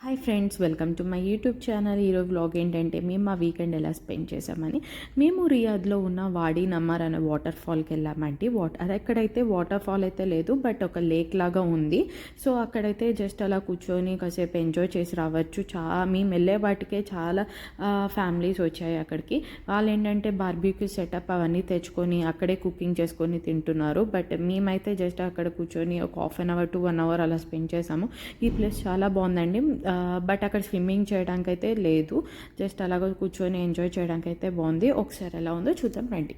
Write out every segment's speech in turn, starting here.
Hi friends, welcome to my YouTube channel. ఈరోజు vlog ఏంటంటే మేము మా వీకెండ్ ఎలా స్పెండ్ చేసామని. మేము రియాద్లో ఉన్న వాడీ నమ్మర్ అనే వాటర్ ఫాల్కి వెళ్ళామండి. అక్కడైతే వాటర్ ఫాల్ అయితే లేదు, బట్ ఒక లేక్ లాగా ఉంది. సో అక్కడైతే జస్ట్ అలా కూర్చొని కాసేపు ఎంజాయ్ చేసి రావచ్చు. మేము వెళ్ళే వాటికే చాలా ఫ్యామిలీస్ వచ్చాయి అక్కడికి. వాళ్ళు ఏంటంటే బార్బీక్యూ సెటప్ అవన్నీ తెచ్చుకొని అక్కడే కుకింగ్ చేసుకొని తింటున్నారు. బట్ మేమైతే జస్ట్ అక్కడ కూర్చొని ఒక half an hour to 1 hour అలా స్పెండ్ చేసాము. ఈ ప్లేస్ చాలా బాగుందండి. బట్ అక్కడ స్విమ్మింగ్ చేయడానికి అయితే లేదు, జస్ట్ అలాగ కూర్చొని ఎంజాయ్ చేయడానికి అయితే బాగుంది. ఒకసారి ఎలా ఉందో చూద్దాం రండి.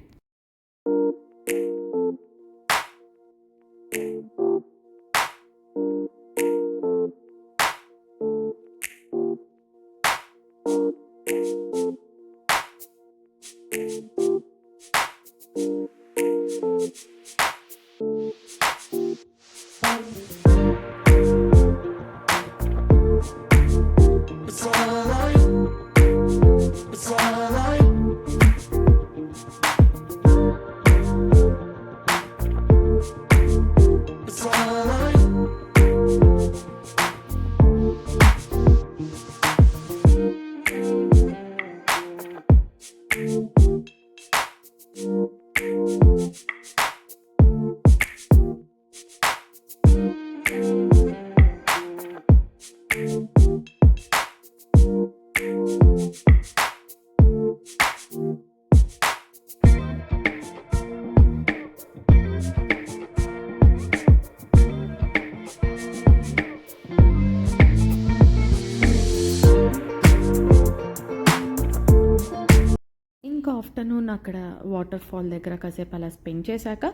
ఆఫ్టర్నూన్ అక్కడ వాటర్ ఫాల్ దగ్గర కాసేపు అలా స్పెండ్ చేశాక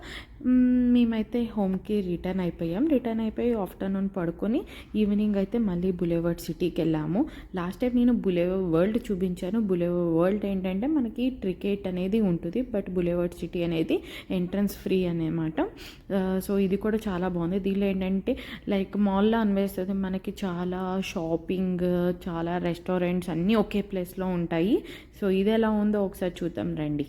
మేమైతే హోమ్కి రిటర్న్ అయిపోయి ఆఫ్టర్నూన్ పడుకొని ఈవినింగ్ అయితే మళ్ళీ బులేవర్డ్ సిటీకి వెళ్ళాము. లాస్ట్ టైం నేను బులేవర్డ్ వరల్డ్ చూపించాను. బులేవర్డ్ వరల్డ్ ఏంటంటే మనకి టికెట్ అనేది ఉంటుంది, బట్ బులేవర్డ్ సిటీ అనేది ఎంట్రన్స్ ఫ్రీ అనమాట. సో ఇది కూడా చాలా బాగుంది. దీనిలో ఏంటంటే లైక్ మాల్లో అనిపిస్తుంది మనకి, చాలా షాపింగ్, చాలా రెస్టారెంట్స్ అన్నీ ఒకే ప్లేస్లో ఉంటాయి. సో ఇది ఎలా ఉందో ఒకసారి చూద్దాం రండి.